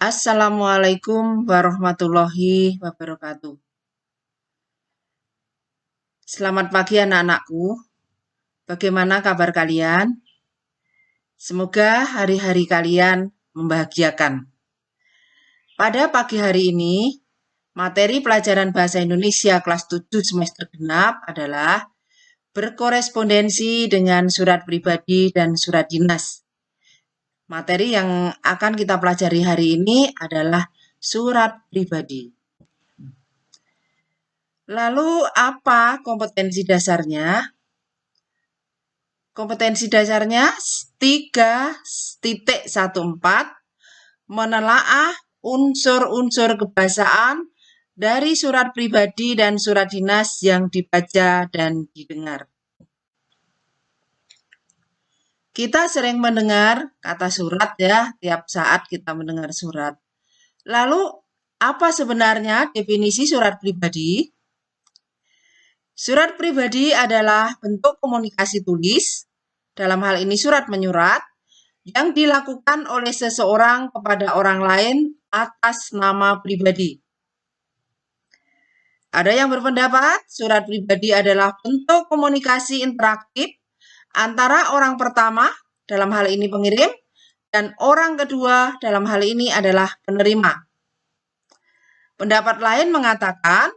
Assalamualaikum warahmatullahi wabarakatuh. Selamat pagi anak-anakku. Bagaimana kabar kalian? Semoga hari-hari kalian membahagiakan. Pada pagi hari ini, materi pelajaran Bahasa Indonesia kelas 7 semester genap adalah berkorespondensi dengan surat pribadi dan surat dinas. Materi yang akan kita pelajari hari ini adalah surat pribadi. Lalu apa kompetensi dasarnya? Kompetensi dasarnya 3.14 menelaah unsur-unsur kebahasaan dari surat pribadi dan surat dinas yang dibaca dan didengar. Kita sering mendengar kata surat ya, tiap saat kita mendengar surat. Lalu apa sebenarnya definisi surat pribadi? Surat pribadi adalah bentuk komunikasi tulis, dalam hal ini surat menyurat, yang dilakukan oleh seseorang kepada orang lain atas nama pribadi. Ada yang berpendapat surat pribadi adalah bentuk komunikasi interaktif antara orang pertama, dalam hal ini pengirim, dan orang kedua, dalam hal ini adalah penerima. Pendapat lain mengatakan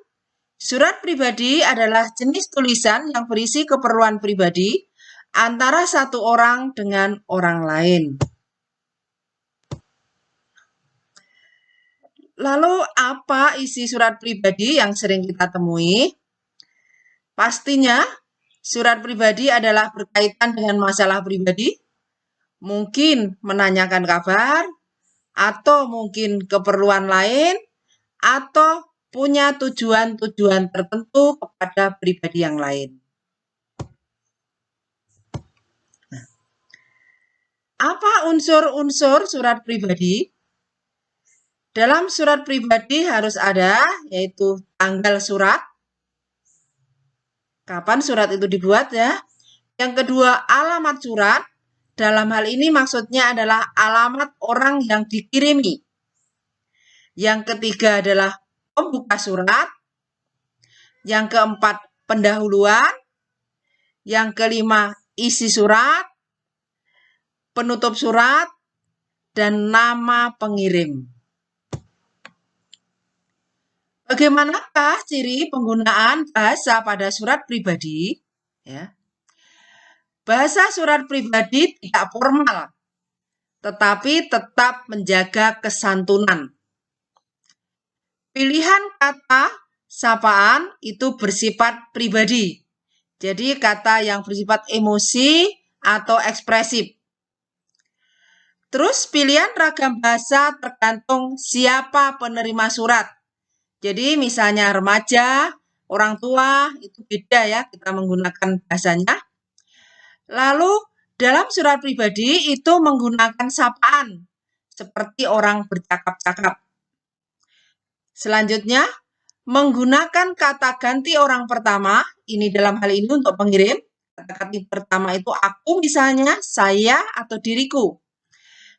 surat pribadi adalah jenis tulisan yang berisi keperluan pribadi antara satu orang dengan orang lain. Lalu apa isi surat pribadi yang sering kita temui? Pastinya surat pribadi adalah berkaitan dengan masalah pribadi, mungkin menanyakan kabar, atau mungkin keperluan lain, atau punya tujuan-tujuan tertentu kepada pribadi yang lain. Apa unsur-unsur surat pribadi? Dalam surat pribadi harus ada, yaitu tanggal surat, kapan surat itu dibuat ya. Yang kedua, alamat surat. Dalam hal ini maksudnya adalah alamat orang yang dikirimi. Yang ketiga adalah pembuka surat. Yang keempat, pendahuluan. Yang kelima, isi surat, penutup surat, dan nama pengirim. Bagaimanakah ciri penggunaan bahasa pada surat pribadi? Ya. Bahasa surat pribadi tidak formal, tetapi tetap menjaga kesantunan. Pilihan kata sapaan itu bersifat pribadi. Jadi kata yang bersifat emosi atau ekspresif. Terus pilihan ragam bahasa tergantung siapa penerima surat. Jadi misalnya remaja, orang tua, itu beda ya kita menggunakan bahasanya. Lalu dalam surat pribadi itu menggunakan sapaan, seperti orang bercakap-cakap. Selanjutnya, menggunakan kata ganti orang pertama, ini dalam hal ini untuk pengirim. Kata ganti pertama itu aku misalnya, saya, atau diriku.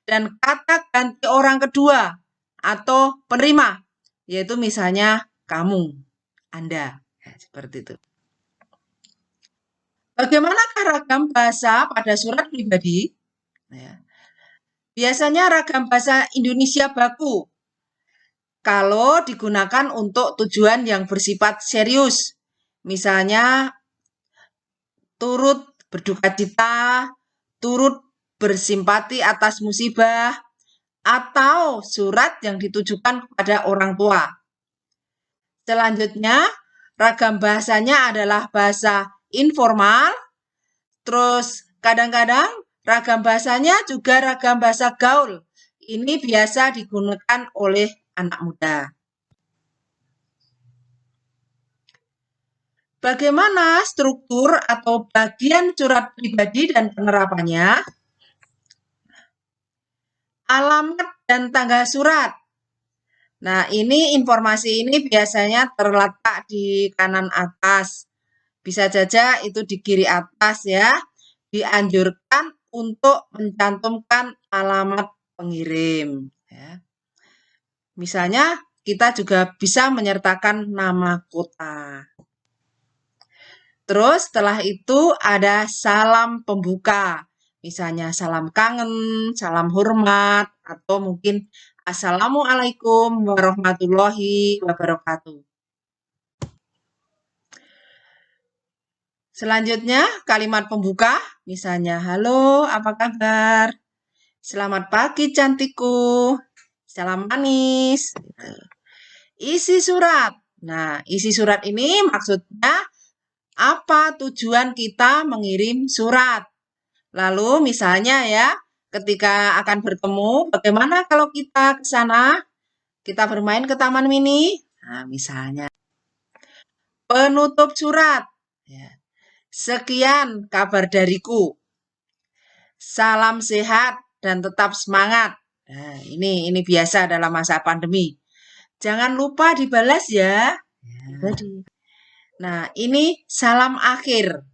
Dan kata ganti orang kedua atau penerima, yaitu misalnya kamu, Anda. Ya, seperti itu. Bagaimanakah ragam bahasa pada surat pribadi? Ya. Biasanya ragam bahasa Indonesia baku kalau digunakan untuk tujuan yang bersifat serius. Misalnya turut berduka cita, turut bersimpati atas musibah, atau surat yang ditujukan kepada orang tua. Selanjutnya, ragam bahasanya adalah bahasa informal, terus kadang-kadang ragam bahasanya juga ragam bahasa gaul. Ini biasa digunakan oleh anak muda. Bagaimana struktur atau bagian surat pribadi dan penerapannya? Alamat dan tanggal surat. Nah, ini informasi ini biasanya terletak di kanan atas. Bisa saja itu di kiri atas ya. Dianjurkan untuk mencantumkan alamat pengirim. Ya. Misalnya, kita juga bisa menyertakan nama kota. Terus setelah itu ada salam pembuka. Misalnya salam kangen, salam hormat, atau mungkin Assalamualaikum warahmatullahi wabarakatuh. Selanjutnya kalimat pembuka, misalnya halo, apa kabar? Selamat pagi cantikku. Salam manis. Gitu. Isi surat. Nah, isi surat ini maksudnya apa tujuan kita mengirim surat. Lalu misalnya ya, ketika akan bertemu, bagaimana kalau kita ke sana, kita bermain ke taman mini? Nah, misalnya. Penutup surat. Ya. Sekian kabar dariku. Salam sehat dan tetap semangat. Nah, ini biasa dalam masa pandemi. Jangan lupa dibalas ya. Nah, ini salam akhir.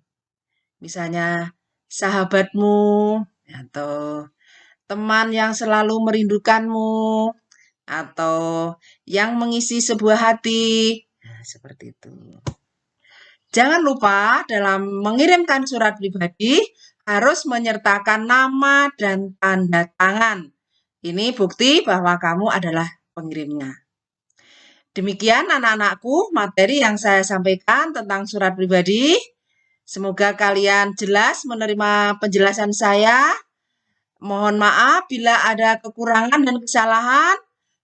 Misalnya sahabatmu atau teman yang selalu merindukanmu atau yang mengisi sebuah hati. Nah, seperti itu. Jangan lupa dalam mengirimkan surat pribadi harus menyertakan nama dan tanda tangan. Ini bukti bahwa kamu adalah pengirimnya. Demikian anak-anakku materi yang saya sampaikan tentang surat pribadi. Semoga kalian jelas menerima penjelasan saya. Mohon maaf bila ada kekurangan dan kesalahan.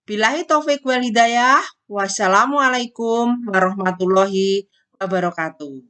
Billahi taufik wal hidayah. Wassalamualaikum warahmatullahi wabarakatuh.